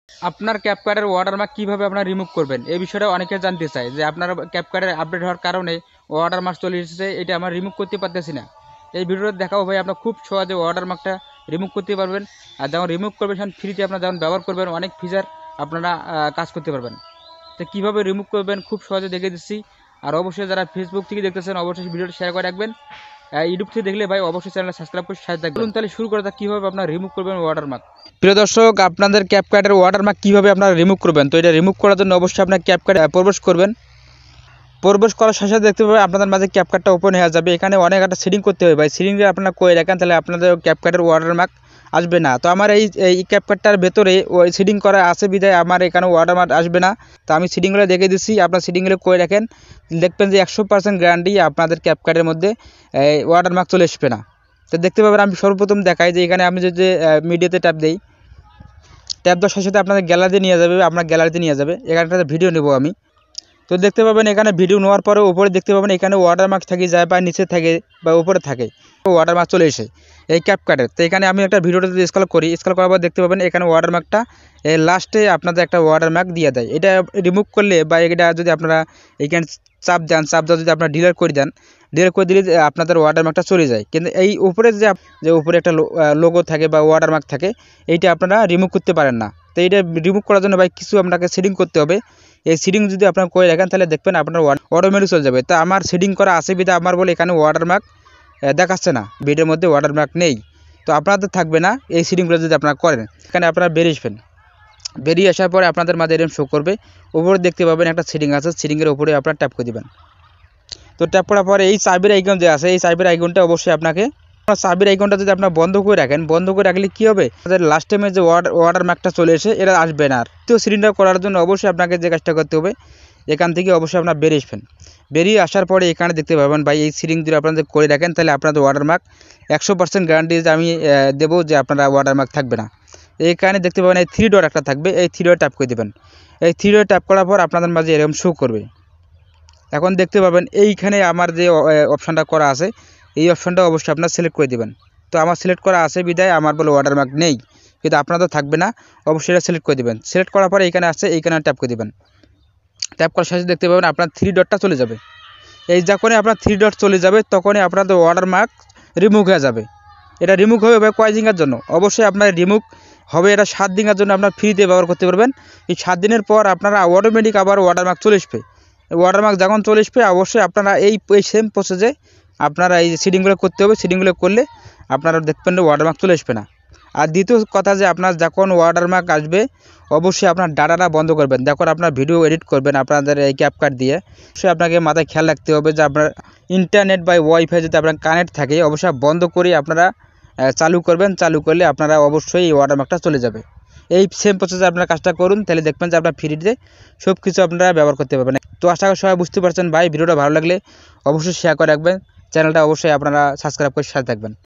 আপনার ক্যাপকার্ডের ওয়াটারমার্ক কীভাবে আপনারা রিমুভ করবেন এই বিষয়টা অনেকে জানতে চায় যে আপনার ক্যাপকার্ডের আপডেট হওয়ার কারণে ওয়াটারমার্ক চলে এসেছে, এটা আমরা রিমুভ করতে পারতেছি না। এই ভিডিওটা দেখাবো ভাই, আপনার খুব সহজে ওয়াটারমার্কটা রিমুভ করতে পারবেন। আর যখন রিমুভ করবেন তখন ফ্রিতে আপনারা যখন ব্যবহার করবেন অনেক ফিচার আপনারা কাজ করতে পারবেন। তো কীভাবে রিমুভ করবেন খুব সহজে দেখে দিচ্ছি। আর অবশ্যই যারা ফেসবুক থেকে দেখতেছেন অবশ্যই ভিডিওটা শেয়ার করে রাখবেন। ইউটিউব থেকে দেখলে ভাই অবশ্যই চ্যানেলটা সাবস্ক্রাইব করে সাথে থাকবেন। তাহলে শুরু করা যাক কীভাবে আপনারা রিমুভ করবেন ওয়াটারমার্ক। প্রিয় দর্শক, আপনাদের ক্যাপকার্ডের ওয়াটারমার্ক কীভাবে আপনারা রিমুভ করবেন, তো এটা রিমুভ করার জন্য অবশ্যই আপনার ক্যাপকার্ডে প্রবেশ করবেন। প্রবেশ করার সাথে সাথে দেখতে পাবেন আপনাদের মাঝে ক্যাপকার্ডটা ওপেন হয়ে যাবে। এখানে অনেক একটা সেটিং করতে হবে ভাই, সেটিংটা আপনারা করে রাখেন তাহলে আপনাদের ক্যাপকার্ডের ওয়াটারমার্ক আসবে না। তো আমার এই ক্যাপকার্ডটার ভেতরে ওই সেটিং করা আছে বিধায় আমার এখানে ওয়াটারমার্ক আসবে না। তো আমি সেটিংগুলো দেখে দিচ্ছি, আপনার সেটিংগুলো করে রাখেন, দেখবেন যে 100% গ্যারান্টি আপনাদের ক্যাপকার্ডের মধ্যে ওয়াটারমার্ক চলে আসবে না। তো দেখতে পাবেন আমি সর্বপ্রথম দেখাই যে এখানে আমি যদি মিডিয়াতে ট্যাপ দিই, ট্যাপ দেওয়ার সাথে সাথে আপনাদের গ্যালারিতে নিয়ে যাবে, আপনার গ্যালারিতে নিয়ে যাবে। এখানটাতে ভিডিও নেব আমি। তো দেখতে পাবেন এখানে ভিডিও নেওয়ার পরে উপরে দেখতে পাবেন এখানে ওয়াটারমার্ক থাকে যায় বা নিচে থাকে বা উপরে থাকে, ওয়াটারমার্ক চলে এসে এই ক্যাপকার্ডের। তো এখানে আমি একটা ভিডিওটা যদি স্ক্রল করি, স্ক্রল করার পর দেখতে পাবেন এখানে ওয়াটারমার্কটা লাস্টে আপনাদের একটা ওয়াটারমার্ক দিয়ে দেয়। এটা রিমুভ করলে বা এটা যদি আপনারা এইখানে চাপ দেন, চাপ দেওয়া যদি আপনারা ডিলিট করে দেন, ডিলিট করে দিলে আপনাদের ওয়াটারমার্কটা চলে যায়। কিন্তু এই উপরে যে উপরে একটা লোগো থাকে বা ওয়াটারমার্ক থাকে, এইটা আপনারা রিমুভ করতে পারেন না। তো এইটা রিমুভ করার জন্য ভাই কিছু আপনাকে সেটিং করতে হবে। এই সেটিং যদি আপনারা করে রাখেন তাহলে দেখবেন আপনার অটোমেটিক চলে যাবে। তা আমার সেটিং করা আছে বিধা আমার বলে এখানে ওয়াটারমার্ক দেখাচ্ছে না, ভিডিওর মধ্যে ওয়াটারমার্ক নেই। তো আপনাদের থাকবে না এই সেটিংগুলো যদি আপনারা করেন। এখানে আপনারা বেরিয়ে আসবেন, বেরিয়ে আসার পরে আপনাদের মাঝে এরকম শো করবে, উপরে দেখতে পাবেন একটা সেটিং আছে, সেটিংয়ের উপরে আপনারা ট্যাপ করে দেবেন। তো ট্যাপ করার পরে এই চাবির আইকন যে আছে, এই চাবির আইকনটা অবশ্যই আপনাকে, চাবির আইকনটা যদি আপনার বন্ধ করে রাখেন, বন্ধ করে রাখলে কী হবে, আমাদের লাস্ট টাইমে যে ওয়াটারমার্কটা চলে এসে এটা আসবে না। আর তো সিলিন্ডার করার জন্য অবশ্যই আপনাকে যে কাজটা করতে হবে, এখান থেকে অবশ্যই আপনার বেরিয়ে আসবেন। বেরিয়ে আসার পরে এখানে দেখতে পাবেন ভাই এই সিলিং যদি আপনাদের করে রাখেন তাহলে আপনাদের ওয়াটারমার্ক 100% গ্যারান্টি আমি দেবো যে আপনারা ওয়াটারমার্ক থাকবে না। এইখানে দেখতে পাবেন এই 3 ডট একটা থাকবে, এই 3 ডট ট্যাপ করে দেবেন। এই 3 ডট ট্যাপ করার পর আপনাদের মাঝে এরকম শো করবে। এখন দেখতে পাবেন এইখানে আমার যে অপশানটা করা আছে, এই অপশানটা অবশ্যই আপনার সিলেক্ট করে দেবেন। তো আমার সিলেক্ট করা আছে বিধায় আমার বলে ওয়াটারমার্ক নেই, কিন্তু আপনাদের থাকবে না, অবশ্যই এটা সিলেক্ট করে দেবেন। সিলেক্ট করার পরে এইখানে আছে, এইখানে ট্যাপ করে দেবেন। ট্যাপ করার সাথে দেখতে পাবেন আপনার 3 ডটটা চলে যাবে। এই যখনই আপনার 3 ডট চলে যাবে তখনই আপনাদের ওয়াটারমার্ক রিমুভ হয়ে যাবে। এটা রিমুভ হবে কয় দিনের জন্য, অবশ্যই আপনার রিমুভ হবে এটা 7 দিনের জন্য আপনার ফ্রিতে ব্যবহার করতে পারবেন। এই 7 দিনের পর আপনারা অটোমেটিক আবার ওয়াটারমার্ক চলে আসবে। ওয়াটারমার্ক যখন চলে আসবে অবশ্যই আপনারা এই সেম প্রসেসে আপনারা এই সেটিংগুলো করতে হবে। সেটিংগুলো করলে আপনারা দেখবেন ওয়াটারমার্ক চলে আসবে না। আর দ্বিতীয় কথা যে আপনার যখন ওয়াটারমার্ক আসবে অবশ্যই আপনার ডাটাটা বন্ধ করবেন। যখন আপনার ভিডিও এডিট করবেন আপনাদের এই ক্যাপকার্ড দিয়ে, অবশ্যই আপনাকে মাথায় খেয়াল রাখতে হবে যে আপনার ইন্টারনেট বা ওয়াইফাই যদি আপনার কানেক্ট থাকে অবশ্যই বন্ধ করে আপনারা চালু করবেন। চালু করলে আপনারা অবশ্যই এই ওয়াটারমার্কটা চলে যাবে। এই সেম প্রসেসে আপনারা কাজটা করুন, তাহলে দেখবেন যে আপনার ফ্রিতে সব কিছু আপনারা ব্যবহার করতে পারবেন। তো আশা করি সবাই বুঝতে পারছেন ভাই। ভিডিওটা ভালো লাগলে অবশ্যই শেয়ার করে রাখবেন, চ্যানেলটা অবশ্যই আপনারা সাবস্ক্রাইব করে সাথে থাকবেন।